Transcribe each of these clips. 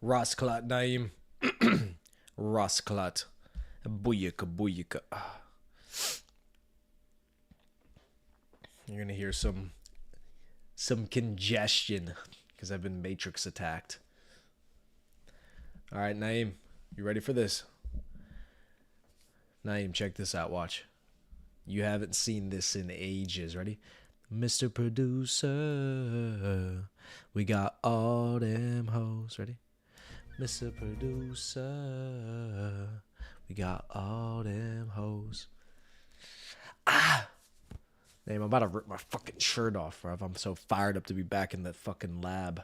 Rosklat Naim. Rosklat. Booyaka booyaka. You're gonna hear some congestion because I've been matrix attacked. All right, Naim, you ready for this? Naim, check this out. Watch. You haven't seen this in ages. Ready? Mr. Producer, we got all them hoes. Ready? Mr. Producer, we got all them hoes. Ah! Name, I'm about to rip my fucking shirt off, bro. I'm so fired up to be back in the fucking lab.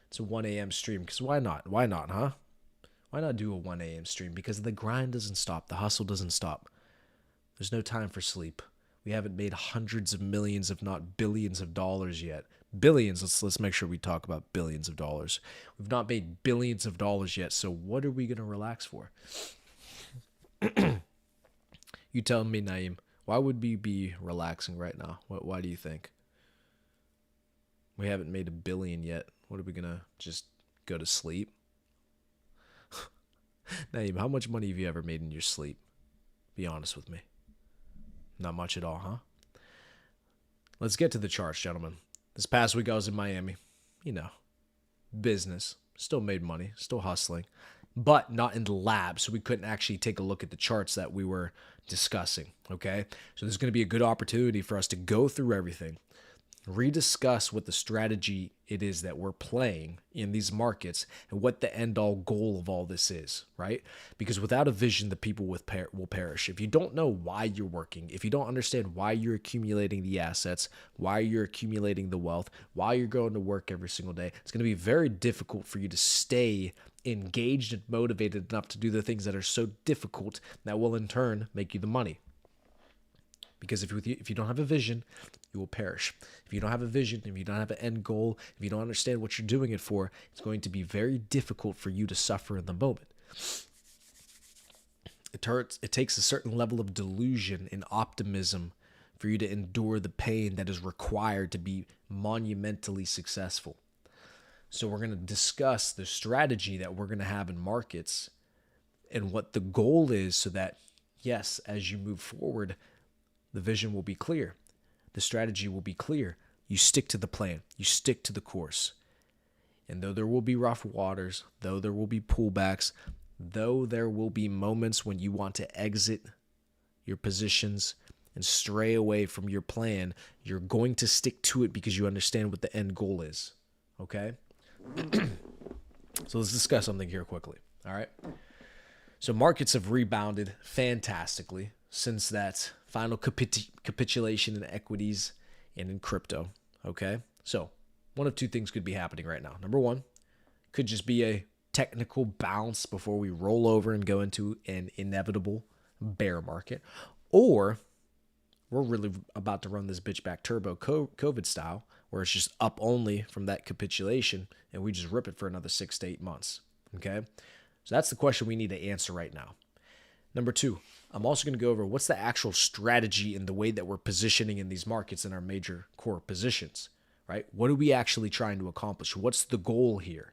It's a 1 a.m. stream, because why not? Why not, huh? Why not do a 1 a.m. stream? Because the grind doesn't stop. The hustle doesn't stop. There's no time for sleep. We haven't made hundreds of millions, if not billions of dollars yet. Billions. Let's make sure we talk about billions of dollars. We've not made billions of dollars yet, so what are we going to relax for? You tell me, Naim. Why would we be relaxing right now? Why do you think? We haven't made a billion yet. What are we going to just go to sleep? Naim, how much money have you ever made in your sleep? Be honest with me. Not much at all, huh? Let's get to the charts, gentlemen. This past week I was in Miami. You know, business. Still made money. Still hustling. But not in the lab, so we couldn't actually take a look at the charts that we were discussing, okay? So there's going to be a good opportunity for us to go through everything, rediscuss what the strategy it is that we're playing in these markets and what the end-all goal of all this is, right? Because without a vision, the people will perish. If you don't know why you're working, if you don't understand why you're accumulating the assets, why you're accumulating the wealth, why you're going to work every single day, it's going to be very difficult for you to stay engaged and motivated enough to do the things that are so difficult that will in turn make you the money. Because if you don't have a vision, you will perish. If you don't have a vision, if you don't have an end goal, if you don't understand what you're doing it for, it's going to be very difficult for you to suffer in the moment. It takes a certain level of delusion and optimism for you to endure the pain that is required to be monumentally successful. So we're going to discuss the strategy that we're going to have in markets and what the goal is so that, yes, as you move forward, the vision will be clear. The strategy will be clear. You stick to the plan. You stick to the course. And though there will be rough waters, though there will be pullbacks, though there will be moments when you want to exit your positions and stray away from your plan, you're going to stick to it because you understand what the end goal is. Okay? So let's discuss something here quickly. All right? So markets have rebounded fantastically since that final capitulation in equities and in crypto. Okay? So one of two things could be happening right now. Number one, could just be a technical bounce before we roll over and go into an inevitable bear market. Or we're really about to run this bitch back turbo COVID style, where it's just up only from that capitulation and we just rip it for another 6 to 8 months. Okay? So that's the question we need to answer right now. Number two, I'm also going to go over what's the actual strategy in the way that we're positioning in these markets in our major core positions, right? What are we actually trying to accomplish? What's the goal here?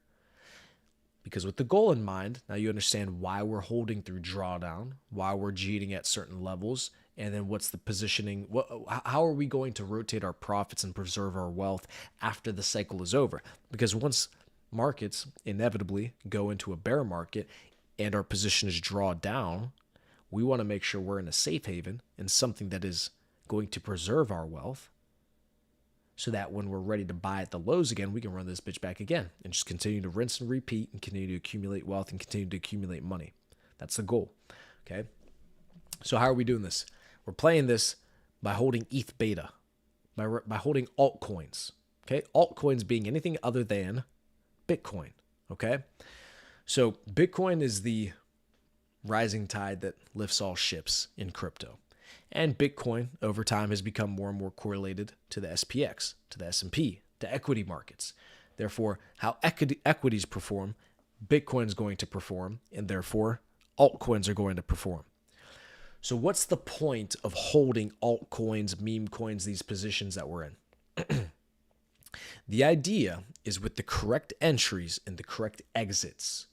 Because with the goal in mind, now you understand why we're holding through drawdown, why we're cheating at certain levels, and then what's the positioning, how are we going to rotate our profits and preserve our wealth after the cycle is over? Because once markets inevitably go into a bear market and our position is draw down, we want to make sure we're in a safe haven and something that is going to preserve our wealth so that when we're ready to buy at the lows again, we can run this bitch back again and just continue to rinse and repeat and continue to accumulate wealth and continue to accumulate money. That's the goal. Okay. So how are we doing this? We're playing this by holding ETH beta, by holding altcoins. Okay. Altcoins being anything other than Bitcoin. Okay. So Bitcoin is the rising tide that lifts all ships in crypto. And Bitcoin over time has become more and more correlated to the SPX, to the S&P, to equity markets. Therefore, how equities perform, Bitcoin is going to perform, and therefore altcoins are going to perform. So what's the point of holding altcoins, meme coins, these positions that we're in? The idea is with the correct entries and the correct exits,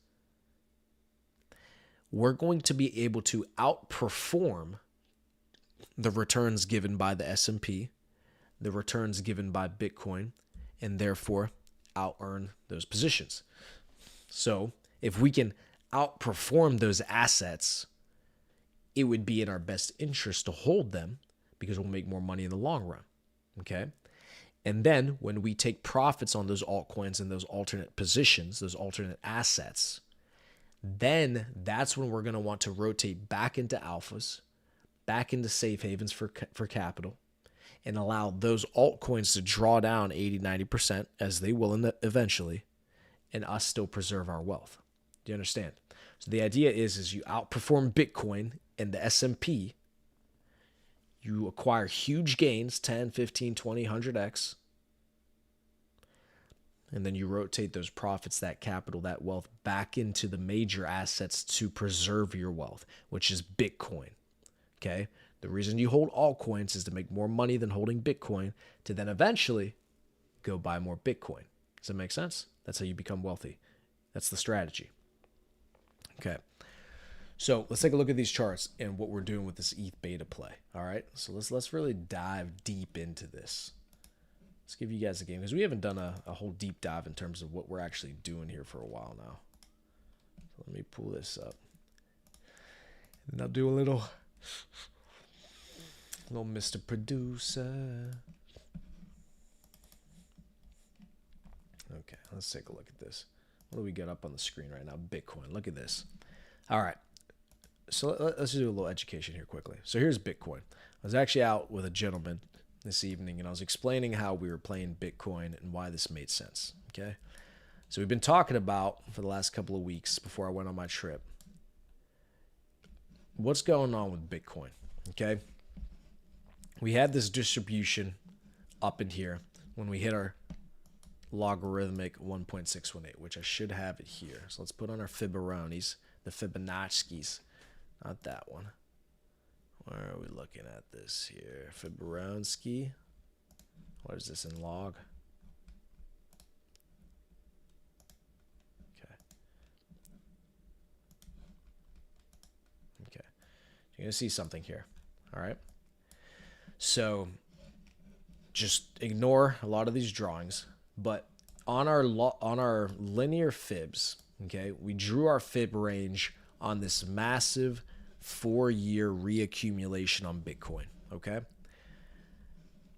we're going to be able to outperform the returns given by the S&P, the returns given by Bitcoin, and therefore out-earn those positions. So if we can outperform those assets, it would be in our best interest to hold them because we'll make more money in the long run. Okay? And then when we take profits on those altcoins and those alternate positions, those alternate assets, then that's when we're going to want to rotate back into alphas, back into safe havens for capital, and allow those altcoins to draw down 80-90% as they will eventually, and us still preserve our wealth. Do you understand? So the idea is you outperform Bitcoin and the S&P, you acquire huge gains, 10, 15, 20, 100x, and then you rotate those profits, that capital, that wealth back into the major assets to preserve your wealth, which is Bitcoin. Okay? The reason you hold altcoins is to make more money than holding Bitcoin, to then eventually go buy more Bitcoin. Does that make sense? That's how you become wealthy. That's the strategy. Okay. So let's take a look at these charts and what we're doing with this ETH beta play. All right. So let's really dive deep into this. Let's give you guys a game because we haven't done a whole deep dive in terms of what we're actually doing here for a while now. So let me pull this up. And I'll do a little Mr. Producer. Okay, let's take a look at this. What do we got up on the screen right now? Bitcoin. Look at this. All right. So let's do a little education here quickly. So here's Bitcoin. I was actually out with a gentleman this evening, and I was explaining how we were playing Bitcoin and why this made sense. Okay. So we've been talking about for the last couple of weeks before I went on my trip, what's going on with Bitcoin. Okay. We had this distribution up in here when we hit our logarithmic 1.618, which I should have it here. So let's put on our Fibonacci's, the Fibonacci's, not that one. Where are we looking at this here? Fibonacci. What is this in log? Okay. Okay. You're going to see something here. All right. So just ignore a lot of these drawings, but on our linear fibs, okay, we drew our fib range on this massive 4-year reaccumulation on Bitcoin, okay?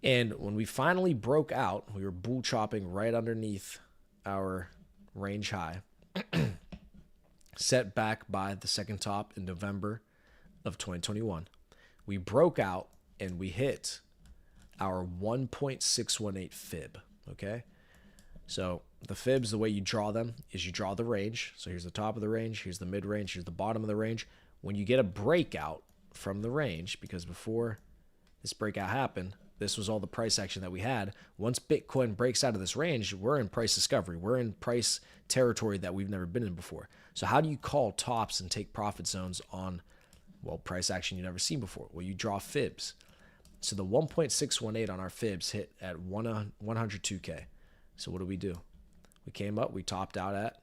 And when we finally broke out, we were bull chopping right underneath our range high, set back by the second top in November of 2021. We broke out and we hit our 1.618 fib, okay? So the fibs, the way you draw them is you draw the range. So here's the top of the range, here's the mid-range, here's the bottom of the range. When you get a breakout from the range, because before this breakout happened, this was all the price action that we had. Once Bitcoin breaks out of this range, we're in price discovery. We're in price territory that we've never been in before. So how do you call tops and take profit zones on, well, price action you've never seen before? Well, you draw fibs. So the 1.618 on our fibs hit at 102K. So what do? We came up, we topped out at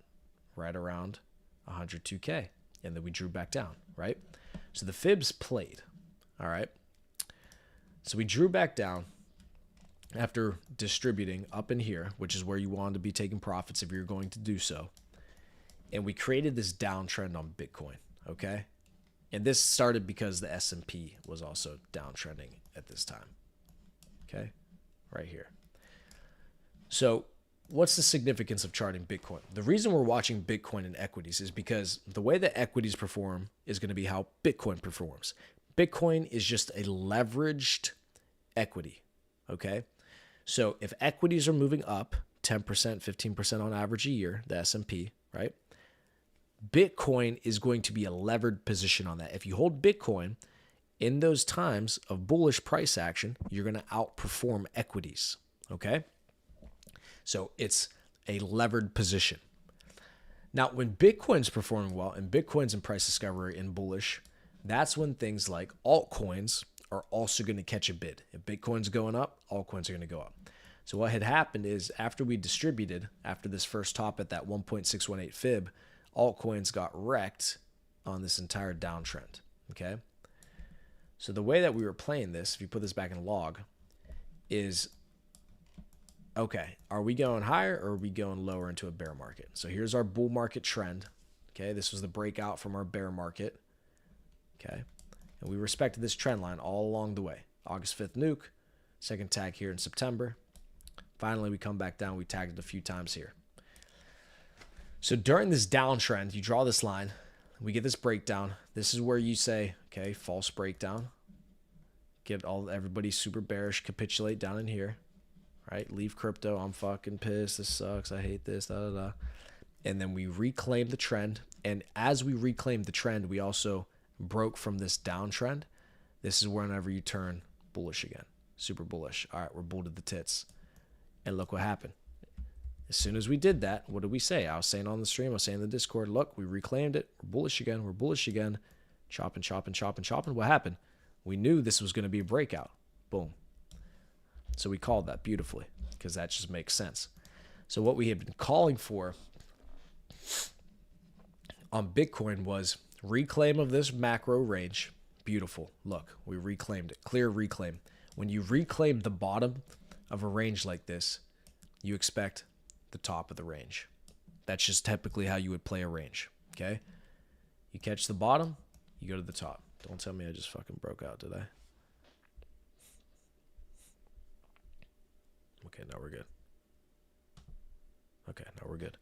right around 102K, and then we drew back down, right? So the fibs played, all right? So we drew back down after distributing up in here, which is where you want to be taking profits if you're going to do so. And we created this downtrend on Bitcoin, okay? And this started because the S&P was also downtrending at this time, okay? Right here. So what's the significance of charting Bitcoin? The reason we're watching Bitcoin and equities is because the way that equities perform is going to be how Bitcoin performs. Bitcoin is just a leveraged equity, okay? So if equities are moving up 10%, 15% on average a year, the S&P, right? Bitcoin is going to be a levered position on that. If you hold Bitcoin in those times of bullish price action, you're going to outperform equities, okay? So it's a levered position. Now, when Bitcoin's performing well and Bitcoin's in price discovery and bullish, that's when things like altcoins are also going to catch a bid. If Bitcoin's going up, altcoins are going to go up. So what had happened is after we distributed, after this first top at that 1.618 fib, altcoins got wrecked on this entire downtrend. Okay. So the way that we were playing this, if you put this back in log, is, okay, are we going higher or are we going lower into a bear market? So here's our bull market trend. Okay. This was the breakout from our bear market. Okay. And we respected this trend line all along the way. August 5th nuke, second tag here in September. Finally, we come back down. We tagged it a few times here. So during this downtrend, you draw this line. We get this breakdown. This is where you say, okay, false breakdown. Get everybody super bearish, capitulate down in here, right? Leave crypto. I'm fucking pissed. This sucks. I hate this. Da, da, da. And then we reclaim the trend. And as we reclaimed the trend, we also broke from this downtrend. This is whenever you turn bullish again, super bullish. All right, we're bull to the tits. And look what happened. As soon as we did that, what did we say? I was saying on the stream, I was saying in the Discord, look, we reclaimed it. We're bullish again. We're bullish again. Chopping, chopping, chopping, chopping. What happened? We knew this was going to be a breakout. Boom. So we called that beautifully because that just makes sense. So what we had been calling for on Bitcoin was reclaim of this macro range. Beautiful. Look, we reclaimed it. Clear reclaim. When you reclaim the bottom of a range like this, you expect the top of the range. That's just typically how you would play a range. Okay? You catch the bottom, you go to the top. Don't tell me I just fucking broke out, did I? Okay, now we're good. Okay, now we're good.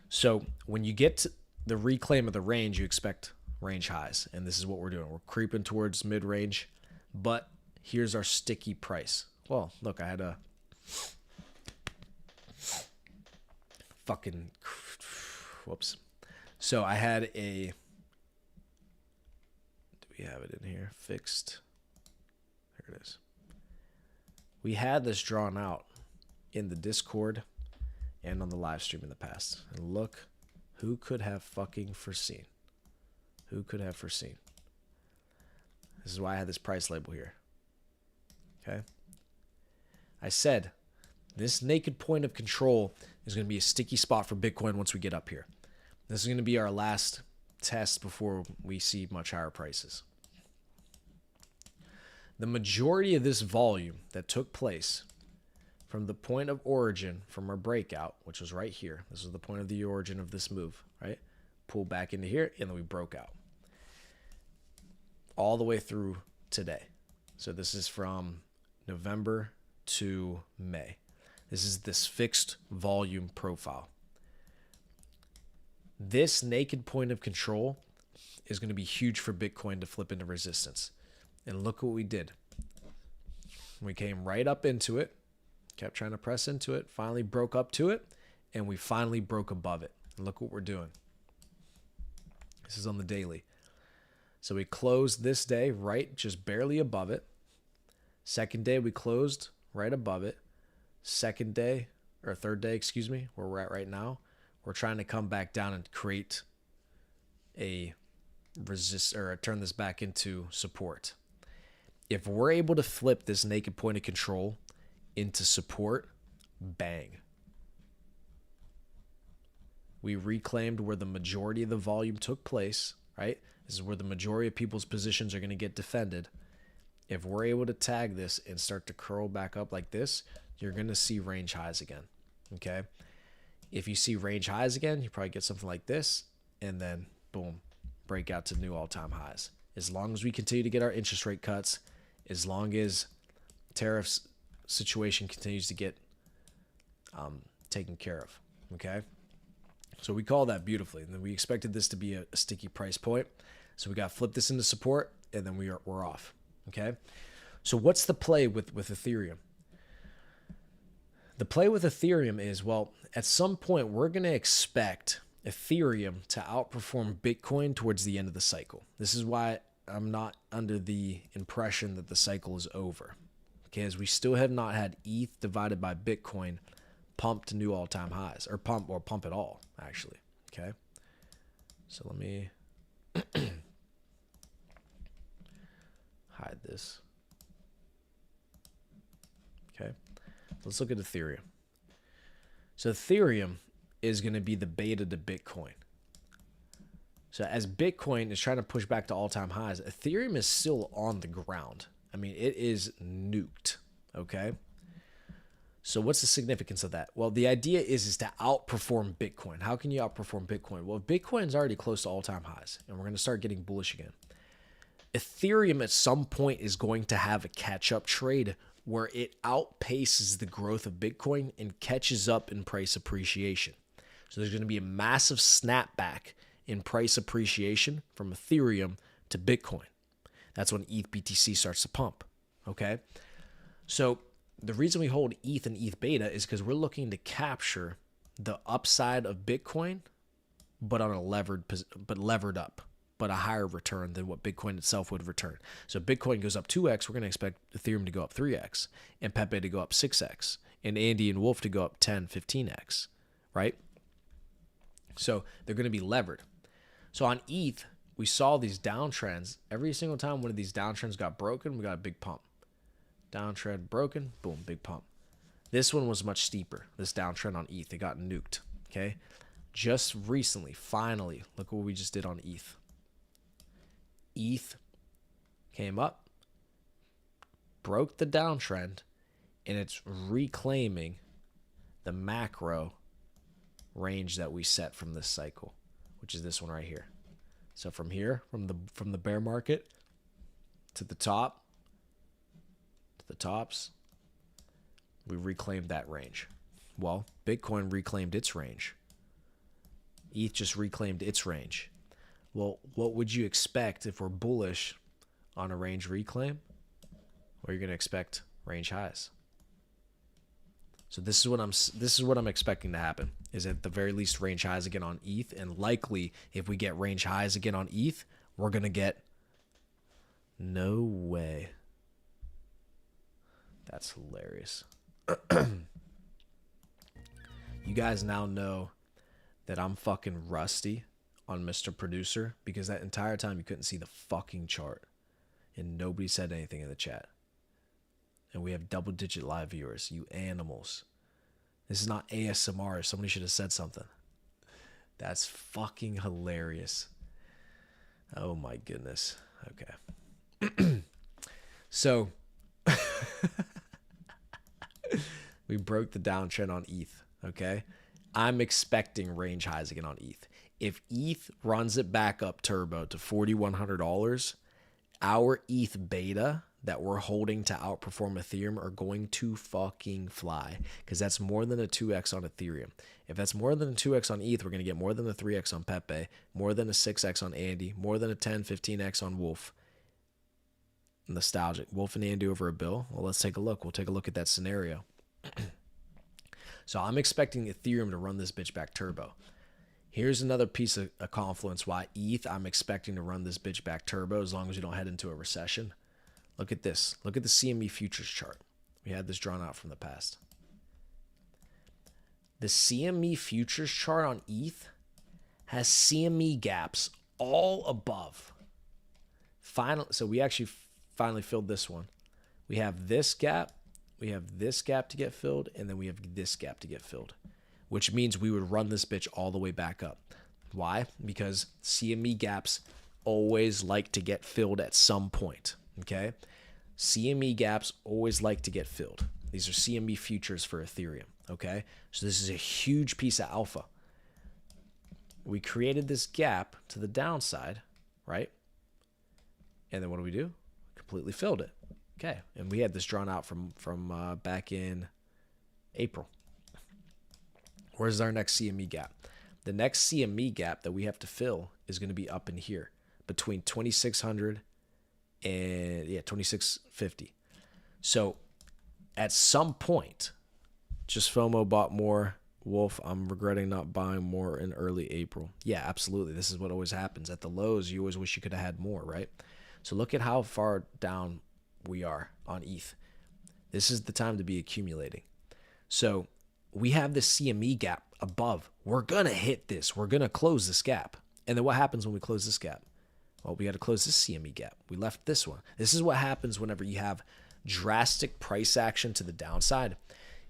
So when you get to the reclaim of the range, you expect range highs. And this is what we're doing. We're creeping towards mid-range. But here's our sticky price. Well, look, I had a fucking... Whoops. So I had a... Do we have it in here? Fixed. There it is. We had this drawn out in the Discord and on the live stream in the past. And look, who could have fucking foreseen? Who could have foreseen? This is why I had this price label here. Okay. I said this naked point of control is going to be a sticky spot for Bitcoin once we get up here. This is going to be our last test before we see much higher prices. The majority of this volume that took place from the point of origin from our breakout, which was right here. This was the point of the origin of this move, right? Pull back into here, and then we broke out. All the way through today. So this is from November to May. This is this fixed volume profile. This naked point of control is going to be huge for Bitcoin to flip into resistance. And look what we did. We came right up into it, kept trying to press into it, finally broke up to it, and we finally broke above it. And look what we're doing. This is on the daily. So we closed this day right just barely above it. Second day we closed right above it. Second day, or third day, excuse me, where we're at right now, we're trying to come back down and create a resist, or turn this back into support. If we're able to flip this naked point of control into support, bang. We reclaimed where the majority of the volume took place, right? This is where the majority of people's positions are going to get defended. If we're able to tag this and start to curl back up like this, you're going to see range highs again, okay? If you see range highs again, you probably get something like this, and then, boom, break out to new all-time highs. As long as we continue to get our interest rate cuts, as long as tariffs situation continues to get taken care of, okay? So we call that beautifully. And then we expected this to be a sticky price point. So we got to flip this into support, and then we're off, okay? So what's the play with Ethereum? The play with Ethereum is, well, at some point, we're going to expect Ethereum to outperform Bitcoin towards the end of the cycle. This is why I'm not under the impression that the cycle is over, okay? As we still have not had ETH divided by Bitcoin pump to new all-time highs, or pump at all, actually, okay? So let me hide this, okay? Let's look at Ethereum. So Ethereum is going to be the beta to Bitcoin. So as Bitcoin is trying to push back to all-time highs, Ethereum is still on the ground. I mean, it is nuked, okay? So what's the significance of that? Well, the idea is to outperform Bitcoin. How can you outperform Bitcoin? Well, Bitcoin's already close to all-time highs, and we're going to start getting bullish again. Ethereum at some point is going to have a catch-up trade where it outpaces the growth of Bitcoin and catches up in price appreciation. So there's going to be a massive snapback in price appreciation from Ethereum to Bitcoin. That's when ETH BTC starts to pump, okay? So the reason we hold ETH and ETH beta is because we're looking to capture the upside of Bitcoin, but on a levered up, but a higher return than what Bitcoin itself would return. So Bitcoin goes up 2x, we're going to expect Ethereum to go up 3x, and PEPE to go up 6x, and Andy and Wolf to go up 10, 15x, right? So they're going to be levered. So on ETH, we saw these downtrends. Every single time one of these downtrends got broken, we got a big pump. Downtrend broken, boom, big pump. This one was much steeper, this downtrend on ETH. It got nuked, okay? Just recently, finally, look what we just did on ETH. ETH came up, broke the downtrend, and it's reclaiming the macro range that we set from this cycle, which is this one right here. So from here, from the bear market to the top, to the tops, we reclaimed that range. Well, Bitcoin reclaimed its range. ETH just reclaimed its range. Well, what would you expect if we're bullish on a range reclaim? Well, you're going to expect range highs. So this is what I'm expecting to happen, is at the very least range highs again on ETH, and likely if we get range highs again on ETH, we're going to get no way. That's hilarious. You guys now know that I'm fucking rusty on Mr. Producer because that entire time you couldn't see the fucking chart and nobody said anything in the chat. And we have double-digit live viewers, you animals. This is not ASMR. Somebody should have said something. That's fucking hilarious. Oh my goodness. Okay. So, we broke the downtrend on ETH, okay? I'm expecting range highs again on ETH. If ETH runs it back up turbo to $4,100, our ETH beta that we're holding to outperform Ethereum are going to fucking fly, because that's more than a 2x on Ethereum. If that's more than a 2x on ETH, we're going to get more than a 3x on PEPE, more than a 6x on Andy, more than a 10, 15x on Wolf. Nostalgic. Wolf and Andy over a bill? Well, let's take a look. We'll take a look at that scenario. So I'm expecting Ethereum to run this bitch back turbo. Here's another piece of a confluence why ETH, I'm expecting to run this bitch back turbo as long as we don't head into a recession. Look at this. Look at the CME futures chart. We had this drawn out from the past. The CME futures chart on ETH has CME gaps all above. So we actually finally filled this one. We have this gap, we have this gap to get filled, and then we have this gap to get filled, which means we would run this bitch all the way back up. Why? Because CME gaps always like to get filled at some point, okay? CME gaps always like to get filled. These are CME futures for Ethereum, okay? So this is a huge piece of alpha. We created this gap to the downside, right? And then what do? Completely filled it. Okay, and we had this drawn out from back in April. Where's our next CME gap? The next CME gap that we have to fill is going to be up in here between 2,600 and 2,650. So at some point, just FOMO bought more. Wolf, I'm regretting not buying more in early April. Yeah, absolutely. This is what always happens. At the lows, you always wish you could have had more, right? So look at how far down we are on ETH. This is the time to be accumulating. So we have this CME gap above. We're going to hit this. We're going to close this gap. And then what happens when we close this gap? Well, we got to close this CME gap. We left this one. This is what happens whenever you have drastic price action to the downside.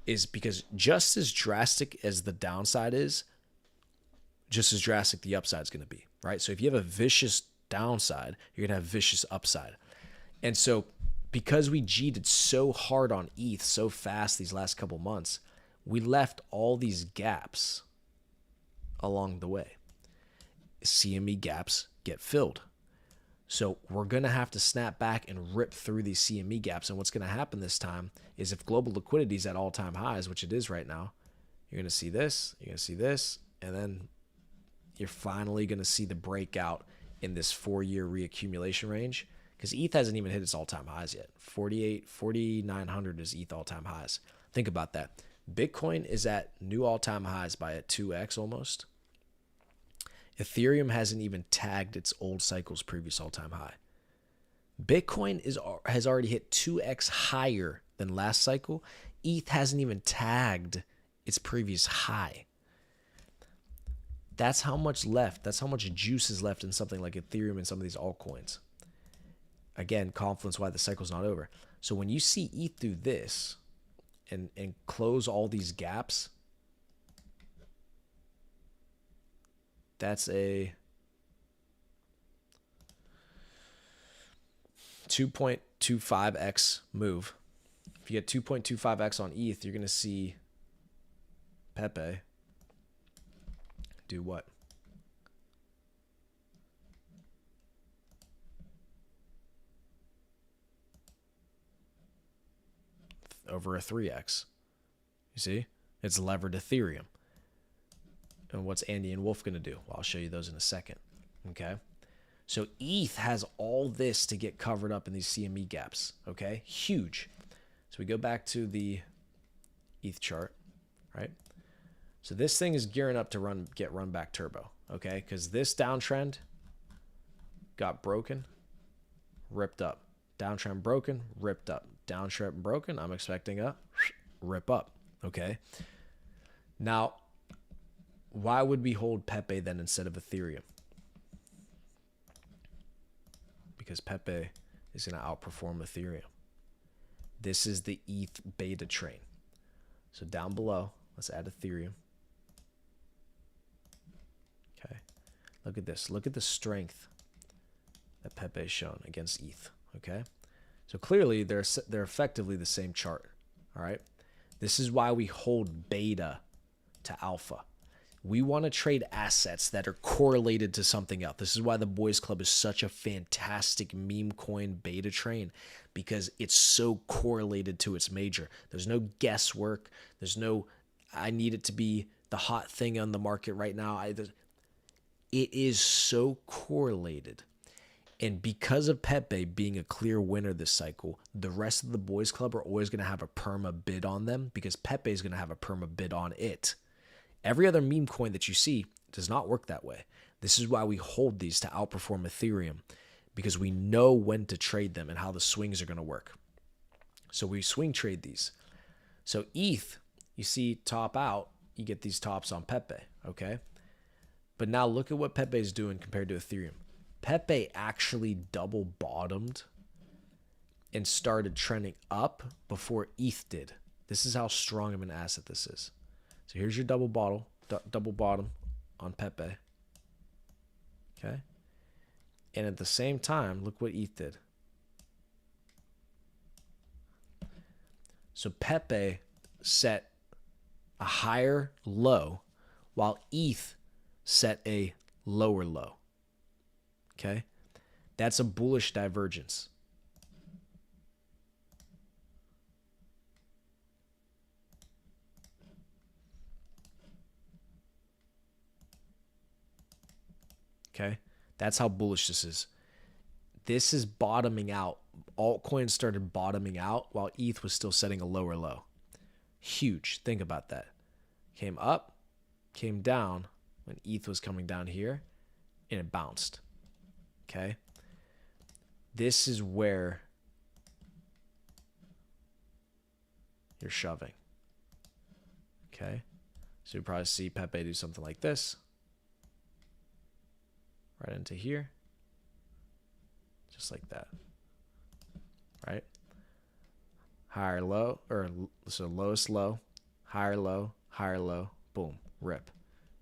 is because just as drastic as the downside is, just as drastic the upside is going to be, right? So if you have a vicious downside, you're going to have vicious upside. And so because we G'd so hard on ETH so fast these last couple months, we left all these gaps along the way. CME gaps get filled. So we're going to have to snap back and rip through these CME gaps. And what's going to happen this time is if global liquidity is at all-time highs, which it is right now, you're going to see this, you're going to see this, and then you're finally going to see the breakout in this 4-year reaccumulation range, because ETH hasn't even hit its all-time highs yet. 4,900 is ETH all-time highs. Think about that. Bitcoin is at new all-time highs by a 2x almost. Ethereum hasn't even tagged its old cycle's previous all-time high. Bitcoin has already hit 2x higher than last cycle. ETH hasn't even tagged its previous high. That's how much left. That's how much juice is left in something like Ethereum and some of these altcoins. Again, confluence why the cycle's not over. So when you see ETH do this and close all these gaps, that's a 2.25x move. If you get 2.25x on ETH, you're going to see PEPE do what? Over a 3x. You see? It's levered Ethereum. And what's Andy and Wolf going to do? Well, I'll show you those in a second. Okay? So ETH has all this to get covered up in these CME gaps. Okay? Huge. So we go back to the ETH chart, right? So this thing is gearing up to get run back turbo. Okay? Because this downtrend got broken, ripped up. Downtrend broken, ripped up. Downtrend broken, I'm expecting a rip up. Okay? Now, why would we hold PEPE then instead of Ethereum? Because PEPE is going to outperform Ethereum. This is the ETH beta train. So down below, let's add Ethereum. Okay. Look at this. Look at the strength that PEPE has shown against ETH. Okay. So clearly they're effectively the same chart. All right. This is why we hold beta to alpha. We want to trade assets that are correlated to something else. This is why the Boys Club is such a fantastic meme coin beta train, because it's so correlated to its major. There's no guesswork. There's no, I need it to be the hot thing on the market right now. It is so correlated. And because of PEPE being a clear winner this cycle, the rest of the Boys Club are always going to have a perma bid on them, because PEPE is going to have a perma bid on it. Every other meme coin that you see does not work that way. This is why we hold these to outperform Ethereum, because we know when to trade them and how the swings are going to work. So we swing trade these. So ETH, you see top out, you get these tops on PEPE, okay? But now look at what PEPE is doing compared to Ethereum. PEPE actually double bottomed and started trending up before ETH did. This is how strong of an asset this is. So here's your double bottom on PEPE. Okay. And at the same time, look what ETH did. So PEPE set a higher low while ETH set a lower low. Okay. That's a bullish divergence. Okay, that's how bullish this is. This is bottoming out. Altcoins started bottoming out while ETH was still setting a lower low. Huge. Think about that. Came up, came down when ETH was coming down here, and it bounced. Okay, this is where you're shoving. Okay, so you probably see PEPE do something like this. Right into here, just like that, right? Higher low, or so lowest low, higher low, boom, rip,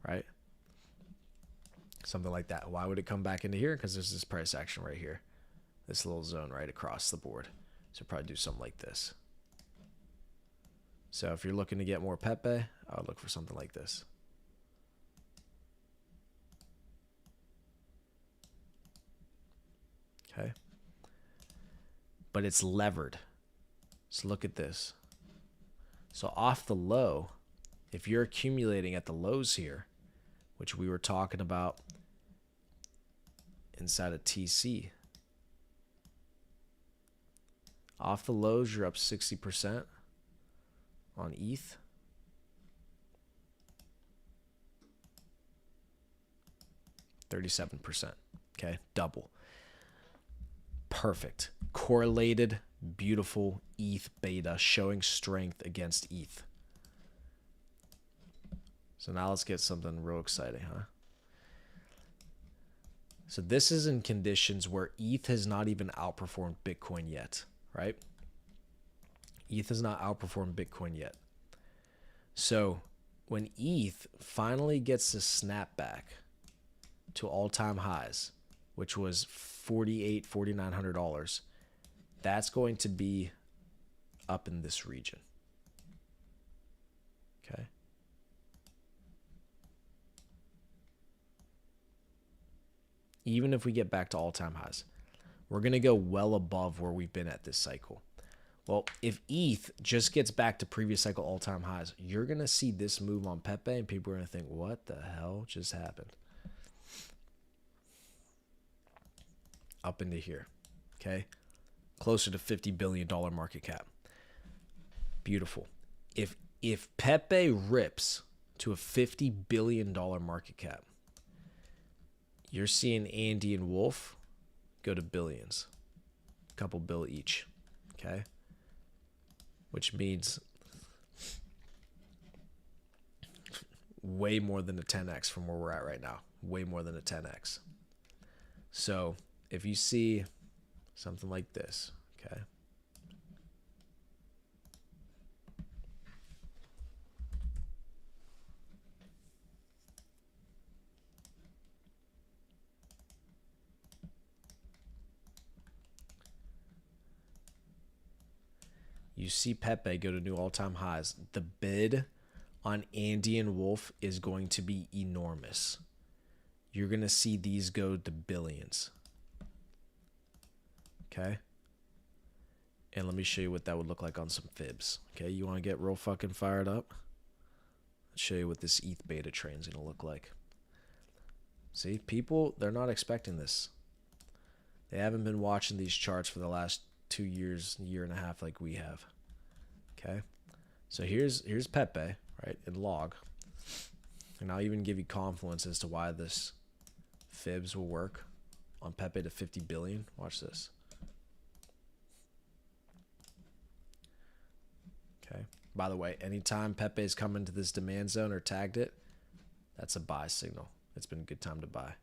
right? Something like that. Why would it come back into here? Because there's this price action right here, this little zone right across the board. So probably do something like this. So if you're looking to get more Pepe, I would look for something like this. Okay. But it's levered. So look at this. So off the low, if you're accumulating at the lows here, which we were talking about inside of TC, off the lows, you're up 60% on ETH. %37%. Okay, double. Perfect. Correlated, beautiful ETH beta showing strength against ETH. So now let's get something real exciting, huh? So this is in conditions where ETH has not even outperformed Bitcoin yet, right? ETH has not outperformed Bitcoin yet. So when ETH finally gets the snapback to all-time highs, which was $4,800, $4,900, that's going to be up in this region. Okay. Even if we get back to all-time highs, we're going to go well above where we've been at this cycle. Well, if ETH just gets back to previous cycle all-time highs, you're going to see this move on Pepe, and people are going to think, what the hell just happened? Up into here, okay? Closer to $50 billion market cap. Beautiful. If Pepe rips to a $50 billion market cap, you're seeing Andy and Wolf go to billions. A couple bill each, okay? Which means way more than a 10x from where we're at right now. Way more than a 10x. So if you see something like this, okay? You see Pepe go to new all-time highs. The bid on Andy and Wolf is going to be enormous. You're going to see these go to billions. Okay? And let me show you what that would look like on some fibs. Okay, you want to get real fucking fired up? Let's show you what this ETH beta train is going to look like. See, people, they're not expecting this. They haven't been watching these charts for the last 2 years, year and a half like we have. Okay, so here's Pepe, right, in log. And I'll even give you confluence as to why this fibs will work on Pepe to 50 billion. Watch this. Okay, by the way, anytime Pepe's come into this demand zone or tagged it, that's a buy signal. It's been a good time to buy.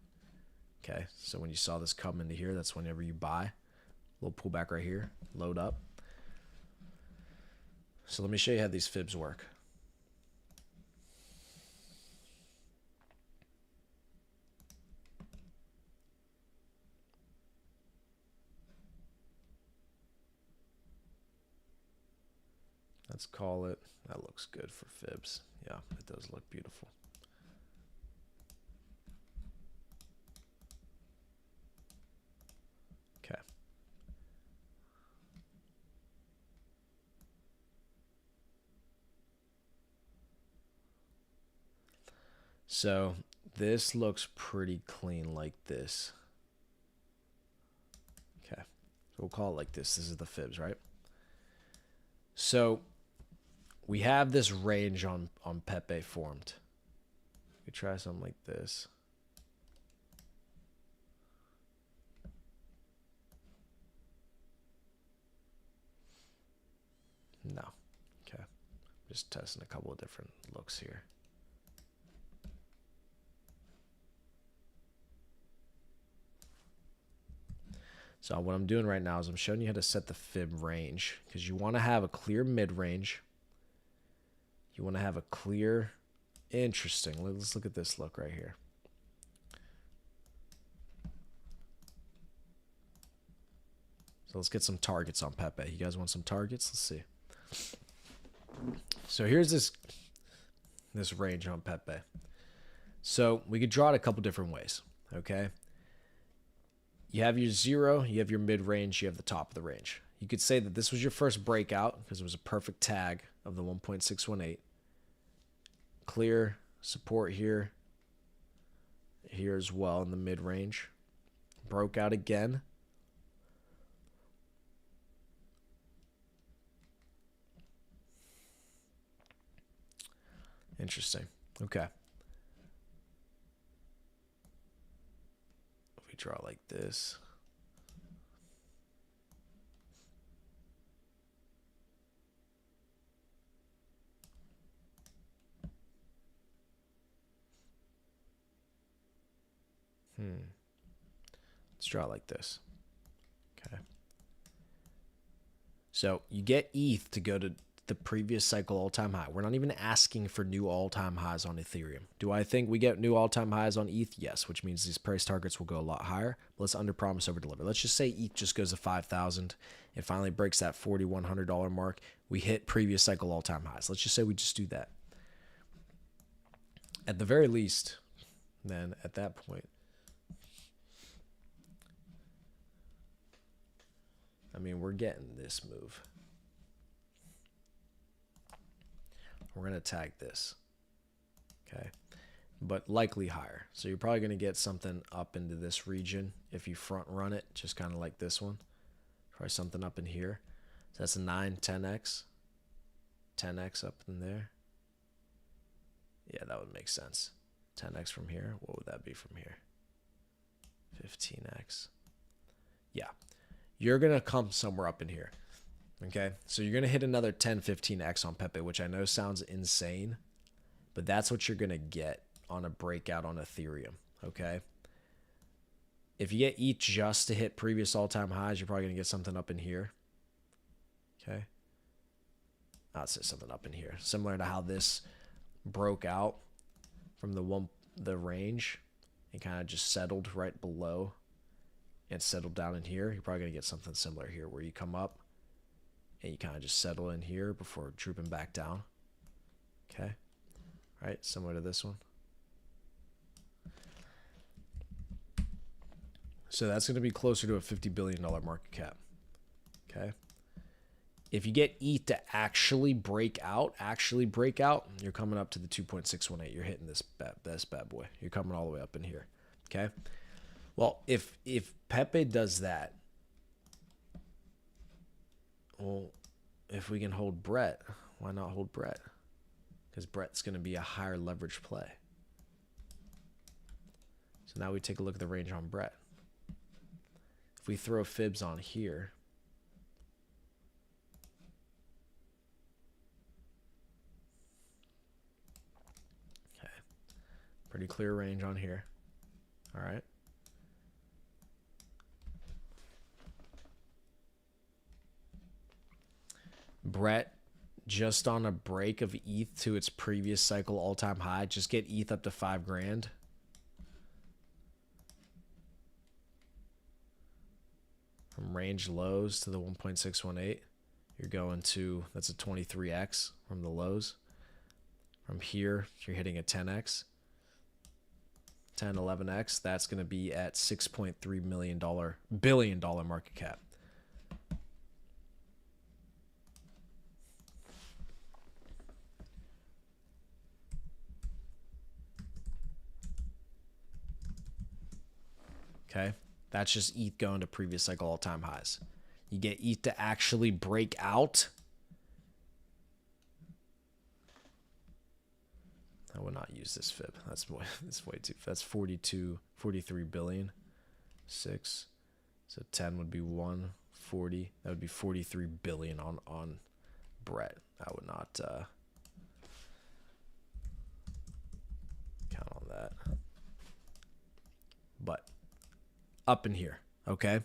Okay, so when you saw this come into here, that's whenever you buy. Little pullback right here, load up. So let me show you how these fibs work. Let's call it, that looks good for fibs. Yeah, it does look beautiful. Okay. So this looks pretty clean like this. Okay, so we'll call it like this. This is the fibs, right? So we have this range on Pepe formed. We try something like this. No. Okay. Just testing a couple of different looks here. So what I'm doing right now is I'm showing you how to set the fib range, because you want to have a clear mid range. You want to have a clear, interesting. Let's look at this look right here. So let's get some targets on Pepe. You guys want some targets? Let's see. So here's this range on Pepe. So we could draw it a couple different ways, okay? You have your 0, you have your mid-range, you have the top of the range. You could say that this was your first breakout because it was a perfect tag of the 1.618. Clear support here as well in the mid-range. Broke out again. Interesting. Okay. If we draw like this. Let's draw it like this. Okay. So you get ETH to go to the previous cycle all-time high. We're not even asking for new all-time highs on Ethereum. Do I think we get new all-time highs on ETH? Yes, which means these price targets will go a lot higher. Let's under-promise, over-deliver. Let's just say ETH just goes to 5,000. It finally breaks that $4,100 mark. We hit previous cycle all-time highs. Let's just say we just do that. At the very least, then at that point, I mean, we're getting this move. We're going to tag this, okay? But likely higher. So you're probably going to get something up into this region if you front run it, just kind of like this one. Probably something up in here. So that's a 9, 10x. 10x up in there. Yeah, that would make sense. 10x from here. What would that be from here? 15x. Yeah. You're going to come somewhere up in here. Okay, so you're going to hit another 10, 15x on Pepe, which I know sounds insane, but that's what you're going to get on a breakout on Ethereum, okay? If you get ETH just to hit previous all-time highs, you're probably going to get something up in here, okay? I'd say something up in here, similar to how this broke out from the range and kind of just settled right below and settled down in here. You're probably going to get something similar here where you come up and you kind of just settle in here before drooping back down. Okay. Right. Similar to this one. So that's going to be closer to a $50 billion market cap. Okay. If you get ETH to actually break out, you're coming up to the 2.618. You're hitting this bad boy. You're coming all the way up in here. Okay. Well, if Pepe does that, well, if we can hold Brett, why not hold Brett? Because Brett's going to be a higher leverage play. So now we take a look at the range on Brett. If we throw fibs on here, okay, pretty clear range on here. All right. Brett, just on a break of ETH to its previous cycle all-time high, just get ETH up to 5 grand. From range lows to the 1.618, you're going to, that's a 23x from the lows. From here, you're hitting a 10x. 10, 11x, that's going to be at $6.3 billion market cap. Okay, that's just ETH going to previous cycle all-time highs. You get ETH to actually break out. I would not use this fib. That's way too. That's 43 billion. 6. So 10 would be 140. That would be 43 billion on Brett. I would not count on that. But up in here, okay?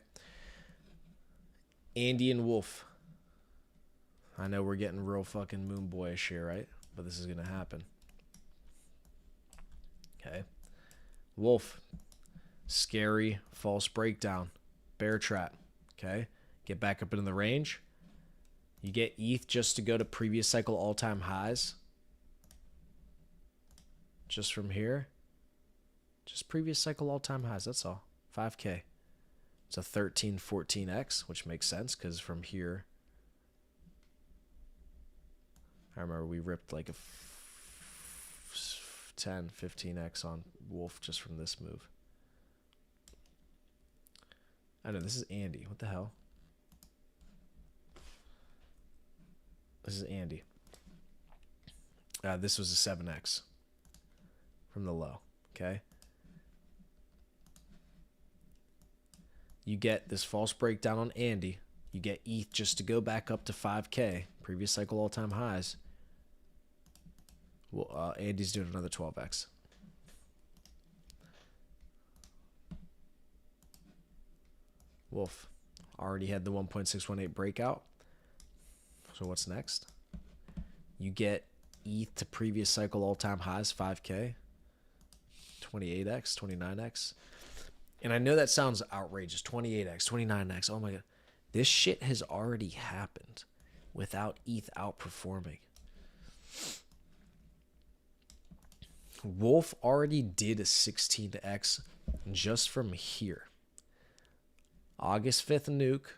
Andy and Wolf. I know we're getting real fucking moon boyish here, right? but this is going to happen. Okay. Wolf. Scary false breakdown. Bear trap. Okay. Get back up into the range. You get ETH just to go to previous cycle all-time highs. Just from here. Just previous cycle all-time highs. That's all. 5K. It's a 13, 14x, which makes sense because from here, I remember we ripped like a 10, 15x on Wolf just from this move. I know, this is Andy. What the hell? This is Andy. This was a 7x from the low. Okay. You get this false breakdown on Andy. You get ETH just to go back up to 5K, previous cycle all-time highs. Well, Andy's doing another 12x. Wolf already had the 1.618 breakout. So what's next? You get ETH to previous cycle all-time highs, 5K, 28x, 29x. And I know that sounds outrageous. 28x, 29x. Oh my God. This shit has already happened without ETH outperforming. Wolf already did a 16x just from here. August 5th nuke.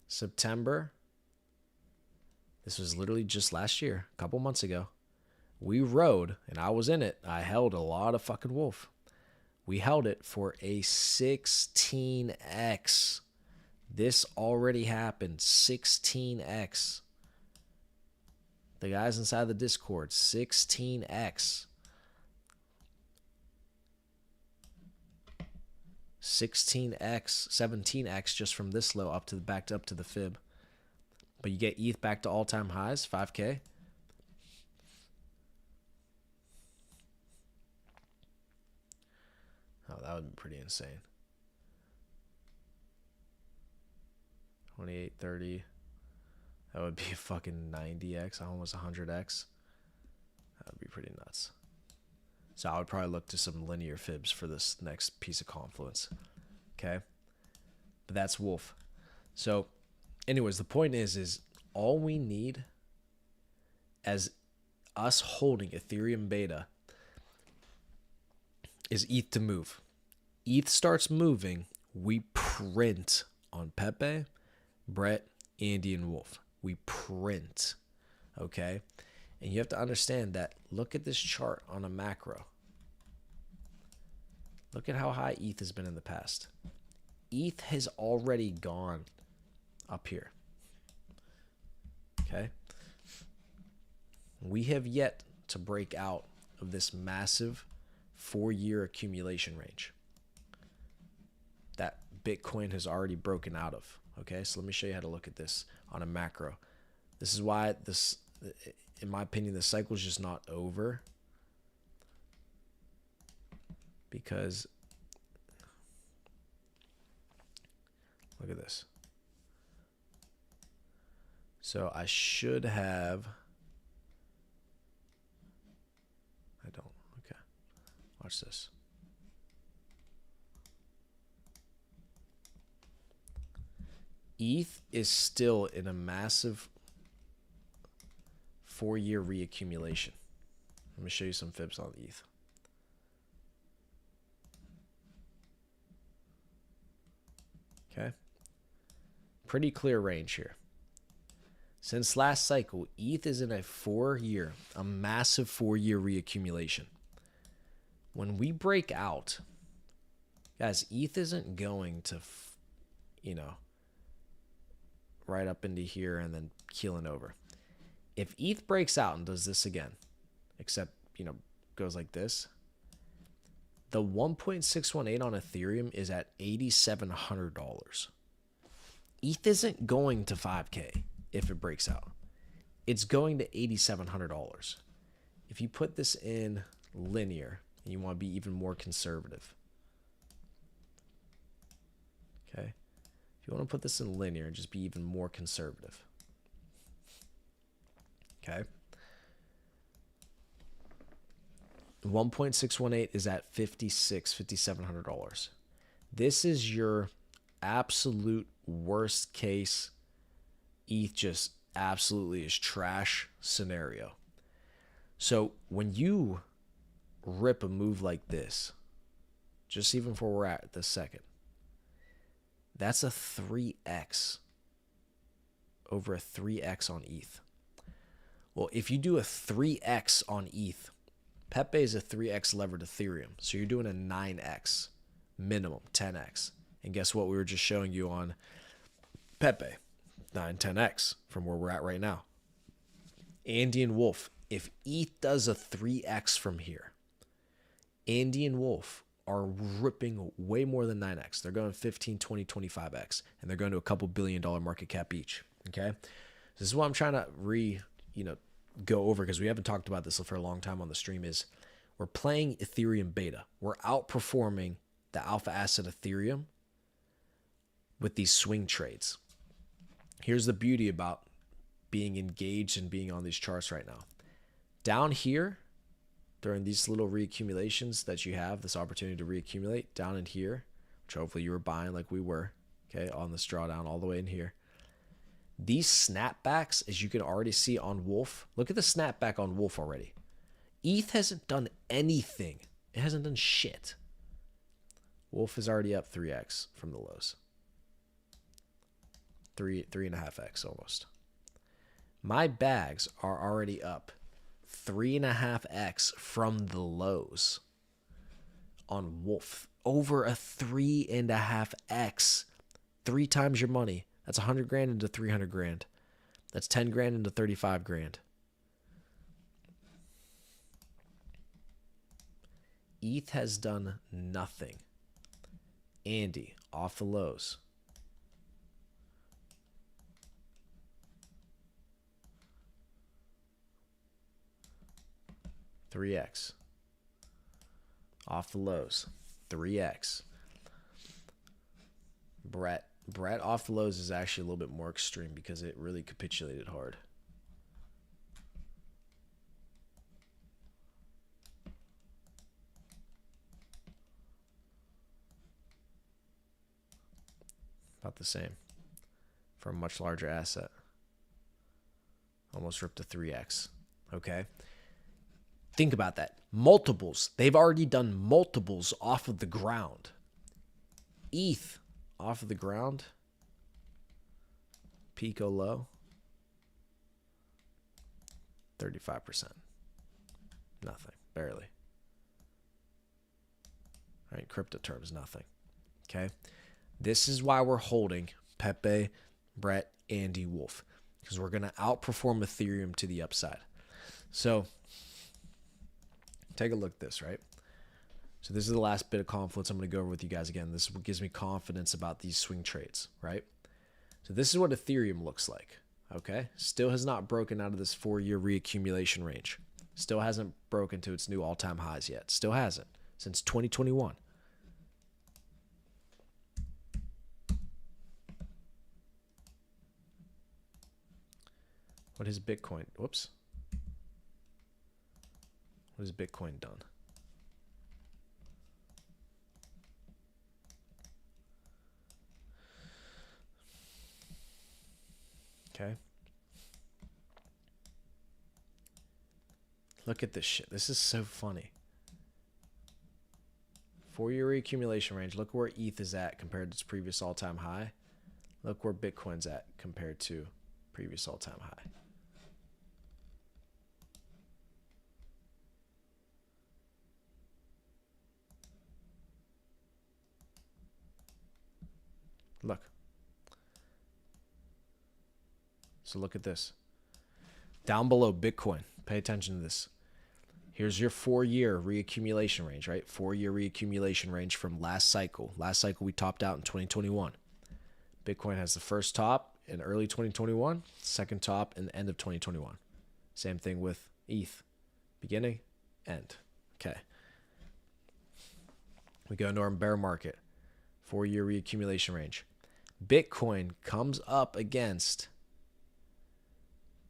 September. This was literally just last year, a couple months ago. We rode, and I was in it. I held a lot of fucking Wolf. We held it for a 16x. This already happened. 16x. The guys inside the Discord, 16x. 16x, 17x just from this low up to the backed up to the fib. But you get ETH back to all-time highs, 5K. Oh, that would be pretty insane. 28, 30. That would be fucking 90x, almost 100x. That would be pretty nuts. So I would probably look to some linear fibs for this next piece of confluence. Okay? But that's Wolf. So anyways, the point is all we need as us holding Ethereum beta is ETH to move. ETH starts moving, we print on Pepe, Brett, Andy, and Wolf. We print, okay? And you have to understand that, look at this chart on a macro. Look at how high ETH has been in the past. ETH has already gone up here, okay? We have yet to break out of this massive 4-year accumulation range that Bitcoin has already broken out of. Okay, so let me show you how to look at this on a macro. This is why this, in my opinion, the cycle is just not over, because look at this. So I should have, I don't, okay, watch this. ETH is still in a massive 4-year reaccumulation. Let me show you some fibs on ETH. Okay. Pretty clear range here. Since last cycle, ETH is in a massive 4-year reaccumulation. When we break out, guys, ETH isn't going to, right up into here and then keeling over. If ETH breaks out and does this again, except, goes like this, the 1.618 on Ethereum is at $8,700. ETH isn't going to 5K if it breaks out. It's going to $8,700. If you put this in linear and you want to be even more conservative, okay? If you want to put this in linear and just be even more conservative, Okay. 1.618 is at $5,700. This is your absolute worst case ETH just absolutely is trash scenario. So when you rip a move like this, just even for where we're at this second, that's a 3x over a 3x on ETH. Well, if you do a 3x on ETH, PEPE is a 3x levered Ethereum. So you're doing a 9x, minimum 10x. And guess what? We were just showing you on PEPE, 9, 10x from where we're at right now. Andy and Wolf, if ETH does a 3x from here, Andy and Wolf are ripping way more than 9x. They're going 15, 20, 25x, and they're going to a couple $1 billion market cap each. Okay, this is what I'm trying to go over, because we haven't talked about this for a long time on the stream. Is we're playing Ethereum beta. We're outperforming the alpha asset Ethereum with these swing trades. Here's the beauty about being engaged and being on these charts right now. Down here, during these little reaccumulations that you have, this opportunity to reaccumulate down in here, which hopefully you were buying like we were, okay, on this drawdown all the way in here. These snapbacks, as you can already see on Wolf, look at the snapback on Wolf already. ETH hasn't done anything. It hasn't done shit. Wolf is already up 3x from the lows. 3.5x almost. My bags are already up 3.5x from the lows on Wolf. Over a 3.5x. 3 times your money. That's 100 grand into 300 grand. That's 10 grand into 35 grand. ETH has done nothing. Andy, off the lows. $3x. Off the lows. 3x. Brett off the lows is actually a little bit more extreme because it really capitulated hard. About the same for a much larger asset. Almost ripped a 3x. Okay. Think about that. Multiples. They've already done multiples off of the ground. ETH off of the ground. Pico low. 35%. Nothing. Barely. All right. Crypto terms, nothing. Okay. This is why we're holding PEPE, Brett, Andy, Wolf. Because we're going to outperform Ethereum to the upside. So take a look at this, right? So this is the last bit of confluence I'm going to go over with you guys again. This is what gives me confidence about these swing trades, right? So this is what Ethereum looks like, okay? Still has not broken out of this 4-year reaccumulation range. Still hasn't broken to its new all-time highs yet. Still hasn't since 2021. What has Bitcoin? Whoops. What has Bitcoin done? Okay. Look at this shit. This is so funny. 4-year reaccumulation range. Look where ETH is at compared to its previous all-time high. Look where Bitcoin's at compared to previous all-time high. Look. So look at this. Down below Bitcoin. Pay attention to this. Here's your 4-year reaccumulation range, right? 4-year reaccumulation range from last cycle. Last cycle we topped out in 2021. Bitcoin has the first top in early 2021, second top in the end of 2021. Same thing with ETH. Beginning, end. Okay. We go into our bear market. 4-year reaccumulation range. Bitcoin comes up against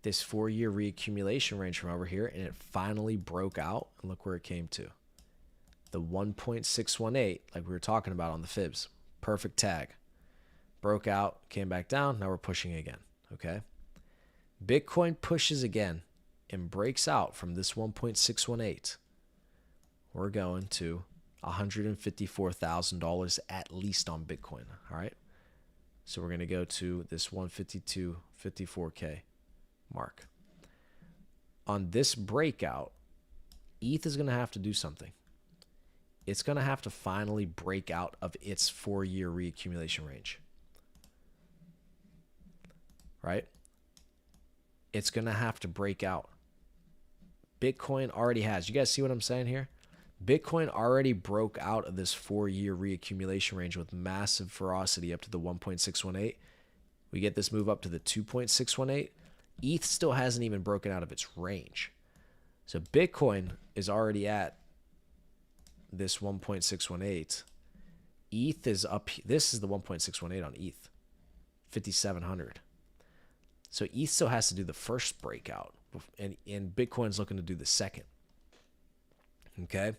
this 4-year reaccumulation range from over here, and it finally broke out. And look where it came to. The 1.618, like we were talking about on the fibs. Perfect tag. Broke out, came back down. Now we're pushing again. Okay. Bitcoin pushes again and breaks out from this 1.618. We're going to $154,000 at least on Bitcoin. All right. So we're going to go to this 152.54K mark. On this breakout, ETH is going to have to do something. It's going to have to finally break out of its 4-year reaccumulation range. Right? It's going to have to break out. Bitcoin already has. You guys see what I'm saying here? Bitcoin already broke out of this 4-year reaccumulation range with massive ferocity up to the 1.618. We get this move up to the 2.618. ETH still hasn't even broken out of its range. So Bitcoin is already at this 1.618. ETH is up. This is the 1.618 on ETH. 5,700. So ETH still has to do the first breakout, and Bitcoin's looking to do the second. Okay?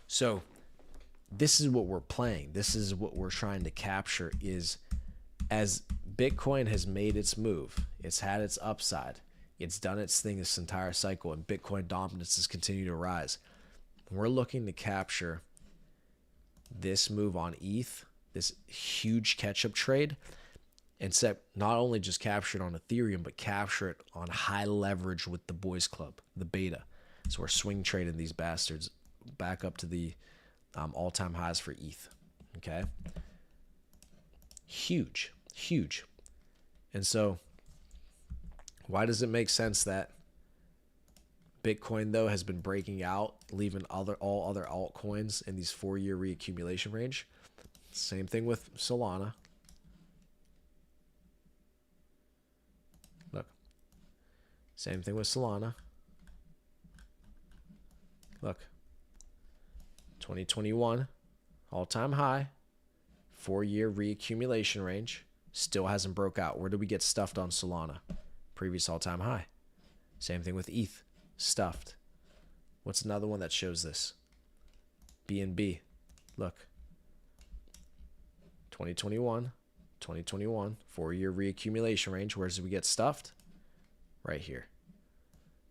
So this is what we're playing. This is what we're trying to capture is as Bitcoin has made its move, it's had its upside, it's done its thing this entire cycle, and Bitcoin dominance has continued to rise. We're looking to capture this move on ETH, this huge catch-up trade, and set not only just capture it on Ethereum, but capture it on high leverage with the boys club, the beta. So we're swing trading these bastards back up to the all-time highs for ETH. Okay? Huge, huge. And so why does it make sense that Bitcoin, though, has been breaking out, leaving all other altcoins in these 4-year reaccumulation range? Same thing with Solana. Look. Same thing with Solana. Look. 2021, all-time high, 4-year reaccumulation range, still hasn't broke out. Where did we get stuffed on Solana? Previous all-time high. Same thing with ETH, stuffed. What's another one that shows this? BNB. Look. 2021, 4-year reaccumulation range. Where did we get stuffed? Right here.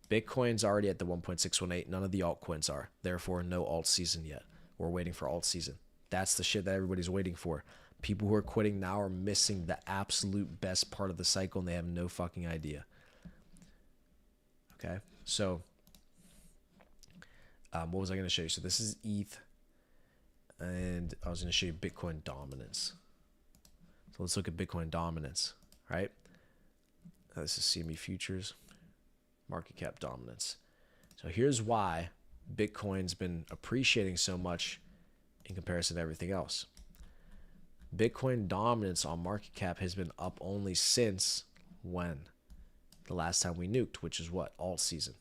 Bitcoin's already at the 1.618. None of the altcoins are. Therefore, no alt season yet. We're waiting for alt season. That's the shit that everybody's waiting for. People who are quitting now are missing the absolute best part of the cycle, and they have no fucking idea. Okay? So, what was I going to show you? So this is ETH, and I was going to show you Bitcoin dominance. So let's look at Bitcoin dominance, right? This is CME futures. Market cap dominance. So here's why Bitcoin's been appreciating so much in comparison to everything else. Bitcoin dominance on market cap has been up only since when? The last time we nuked, which is what? Alt season.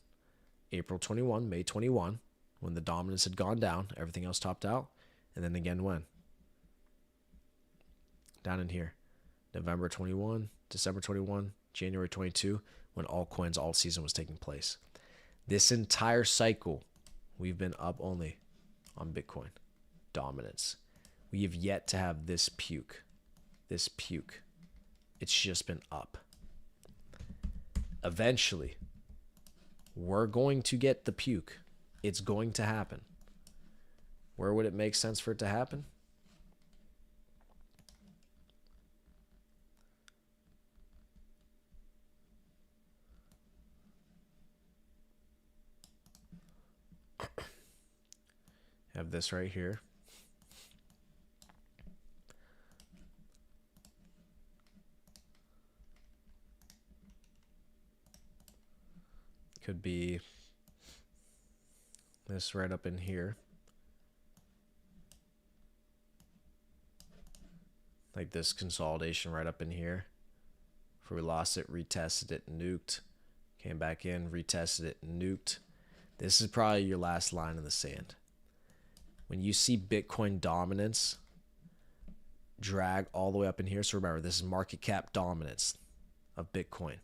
April 21, May 21, when the dominance had gone down, everything else topped out. And then again when? Down in here. November 21, December 21, January 22, when altcoins, alt season was taking place. This entire cycle, we've been up only on Bitcoin dominance. We have yet to have this puke. This puke. It's just been up. Eventually, we're going to get the puke. It's going to happen. Where would it make sense for it to happen? Have this right here. Could be this right up in here. Like this consolidation right up in here. If we lost it, retested it, nuked. Came back in, retested it, nuked. This is probably your last line in the sand. When you see Bitcoin dominance drag all the way up in here, so remember, this is market cap dominance of Bitcoin.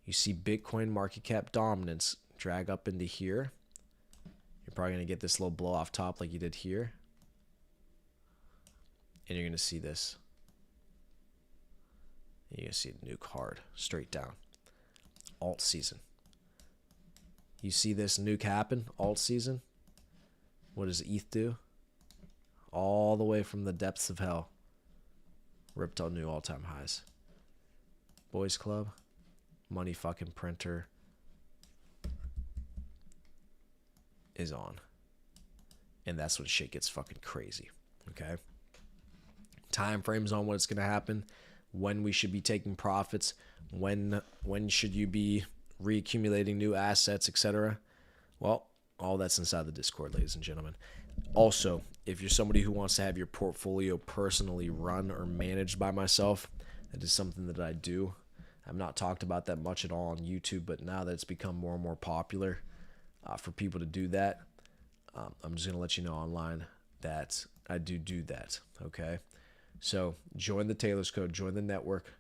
You see Bitcoin market cap dominance drag up into here. You're probably going to get this little blow off top like you did here. And you're going to see this. You're going to see a nuke hard, straight down. Alt season. You see this nuke happen, alt season? What does ETH do? All the way from the depths of hell. Ripped on new all-time highs. Boys Club. Money fucking printer. Is on. And that's when shit gets fucking crazy. Okay? Time frames on what's going to happen. When we should be taking profits. When should you be reaccumulating new assets, etc. Well, all that's inside the Discord, ladies and gentlemen. Also, if you're somebody who wants to have your portfolio personally run or managed by myself, that is something that I do. I've not talked about that much at all on YouTube, but now that it's become more and more popular for people to do that, I'm just going to let you know online that I do that, okay? So join the Taylor's Code, join the network,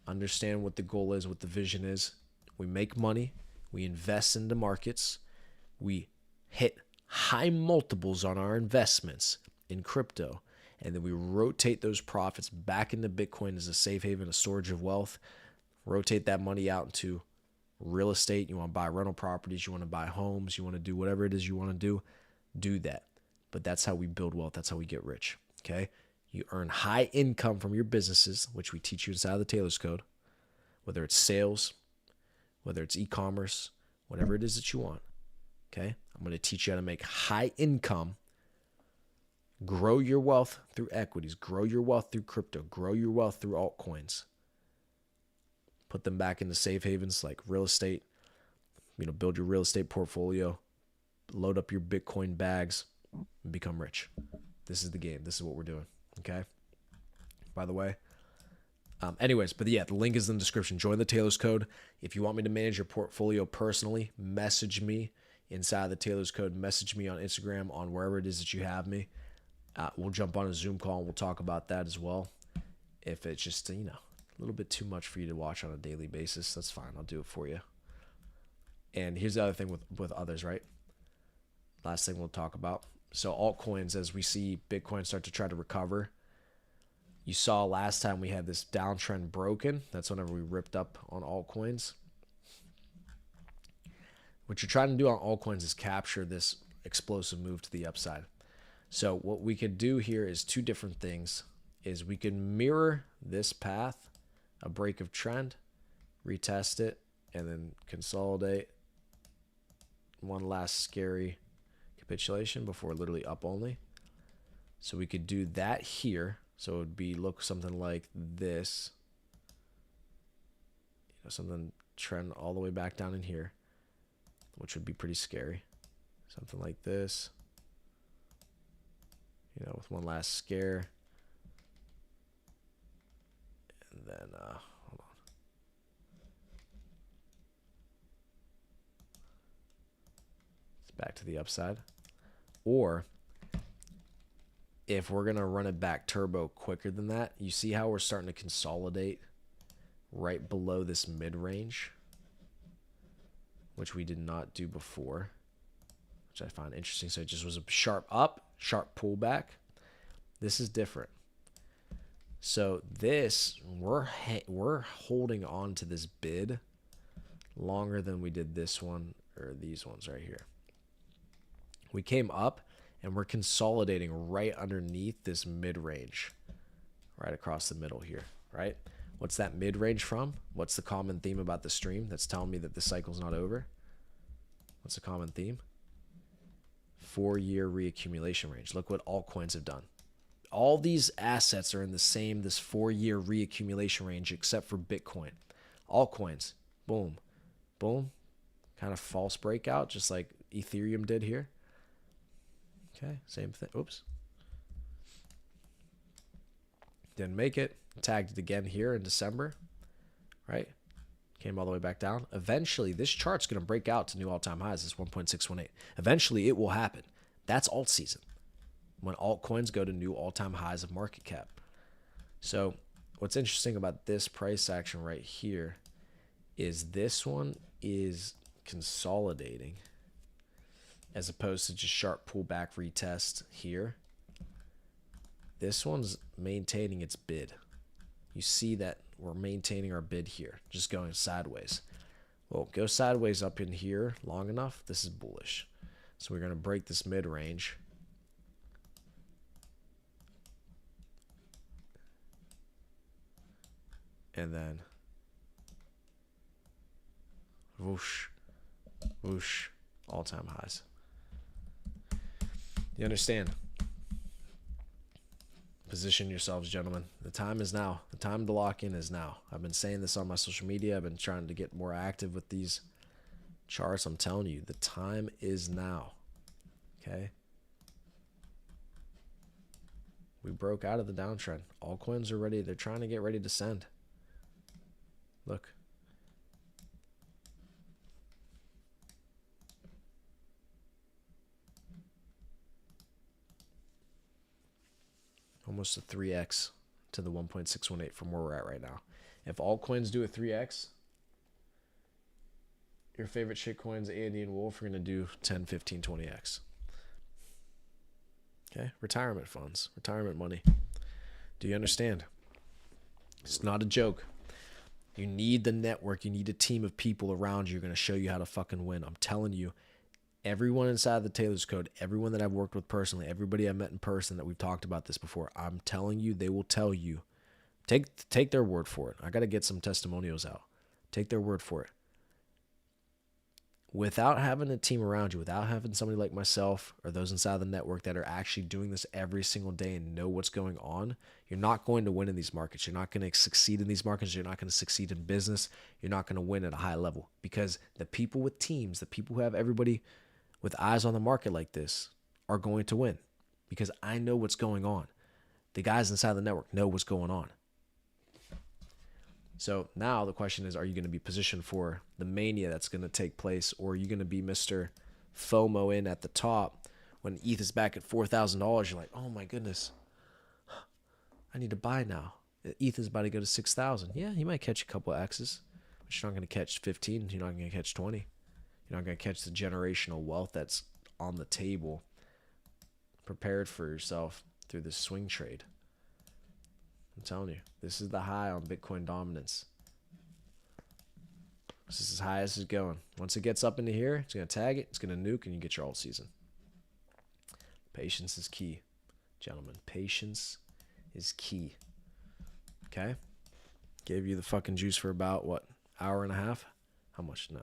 understand what the goal is, what the vision is. We make money, we invest into markets, we hit high multiples on our investments in crypto, and then we rotate those profits back into Bitcoin as a safe haven, a storage of wealth, rotate that money out into real estate. You want to buy rental properties, you want to buy homes, you want to do whatever it is you want to do that. But that's how we build wealth, that's how we get rich, okay? You earn high income from your businesses, which we teach you inside of the Taylor's Code, whether it's sales, whether it's e-commerce, whatever it is that you want, okay? I'm going to teach you how to make high income, grow your wealth through equities, grow your wealth through crypto, grow your wealth through altcoins. Put them back into safe havens like real estate, build your real estate portfolio, load up your Bitcoin bags, and become rich. This is the game. This is what we're doing, okay? By the way, anyways, but yeah, the link is in the description. Join the Taylor's Code. If you want me to manage your portfolio personally, message me inside the Taylor's Code. Message me on Instagram, on wherever it is that you have me. We'll jump on a Zoom call and we'll talk about that as well. If it's just, a little bit too much for you to watch on a daily basis, that's fine. I'll do it for you. And here's the other thing with others, right? Last thing we'll talk about. So altcoins, as we see Bitcoin start to try to recover, you saw last time we had this downtrend broken. That's whenever we ripped up on altcoins. What you're trying to do on altcoins is capture this explosive move to the upside. So what we could do here is two different things. Is we can mirror this path, a break of trend, retest it, and then consolidate. One last scary capitulation before literally up only. So we could do that here. So it would be look something like this. Something trend all the way back down in here, which would be pretty scary. Something like this. With one last scare. And then, hold on. It's back to the upside. Or, if we're going to run it back turbo quicker than that, you see how we're starting to consolidate right below this mid-range, which we did not do before, which I find interesting. So it just was a sharp up, sharp pullback. This is different. So this, we're holding on to this bid longer than we did this one or these ones right here. We came up and we're consolidating right underneath this mid-range, right across the middle here, right? What's that mid-range from? What's the common theme about the stream that's telling me that the cycle's not over? What's the common theme? 4-year reaccumulation range. Look what altcoins have done. All these assets are in this 4-year reaccumulation range except for Bitcoin. Altcoins, boom, boom, kind of false breakout, just like Ethereum did here. Okay, same thing. Oops. Didn't make it. Tagged it again here in December, right? Came all the way back down. Eventually, this chart's going to break out to new all-time highs. It's 1.618. Eventually, it will happen. That's alt season, when altcoins go to new all-time highs of market cap. So what's interesting about this price action right here is this one is consolidating as opposed to just sharp pullback retest here. This one's maintaining its bid. You see that we're maintaining our bid here, just going sideways. Well, go sideways up in here long enough, this is bullish. So we're going to break this mid-range. And then whoosh, whoosh, all-time highs. You understand? Position yourselves, gentlemen. The time is now. The time to lock in is now. I've been saying this on my social media. I've been trying to get more active with these charts. I'm telling you, the time is now. Okay? We broke out of the downtrend. Altcoins are ready. They're trying to get ready to send. Look. Almost a 3x to the 1.618 from where we're at right now. If altcoins do a 3x, your favorite shitcoins, Andy and Wolf, are going to do 10, 15, 20x. Okay? Retirement funds, retirement money. Do you understand? It's not a joke. You need the network. You need a team of people around you who are going to show you how to fucking win. I'm telling you. Everyone inside the Taylor's Code, everyone that I've worked with personally, everybody I met in person that we've talked about this before, I'm telling you, they will tell you. Take their word for it. I got to get some testimonials out. Take their word for it. Without having a team around you, without having somebody like myself or those inside the network that are actually doing this every single day and know what's going on, you're not going to win in these markets. You're not going to succeed in these markets. You're not going to succeed in business. You're not going to win at a high level because the people with teams, the people who have everybody with eyes on the market like this are going to win because I know what's going on. The guys inside the network know what's going on. So now the question is, are you going to be positioned for the mania that's going to take place, or are you going to be Mr. FOMO in at the top when ETH is back at $4,000? You're like, oh my goodness, I need to buy now. ETH is about to go to 6,000. Yeah, you might catch a couple of X's, but you're not going to catch 15. You're not going to catch 20. You're not going to catch the generational wealth that's on the table prepared for yourself through this swing trade. I'm telling you, this is the high on Bitcoin dominance. This is as high as it's going. Once it gets up into here, it's going to tag it, it's going to nuke, and you get your alt season. Patience is key, gentlemen. Patience is key. Okay? Gave you the fucking juice for about, what, hour and a half? How much? No,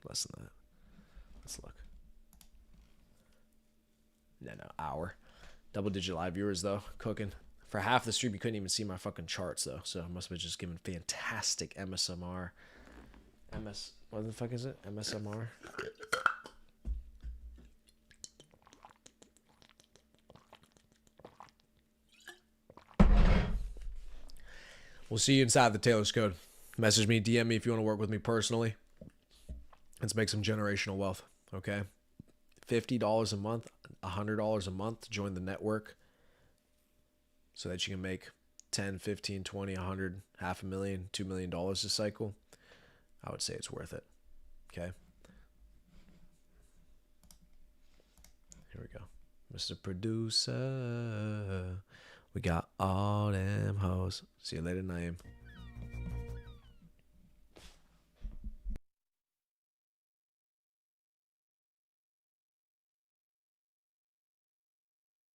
less than that. Let's look. No, hour. Double-digit live viewers, though. Cooking. For half the stream, you couldn't even see my fucking charts, though. So I must have just given fantastic MSMR. What the fuck is it? MSMR? We'll see you inside the Taylor's Code. Message me, DM me if you want to work with me personally. Let's make some generational wealth, okay? $50 a month, $100 a month to join the network so that you can make 10, 15, 20, 100, $500,000, $2 million a cycle. I would say it's worth it, okay? Here we go. Mr. Producer, we got all them hoes. See you later, Naeem.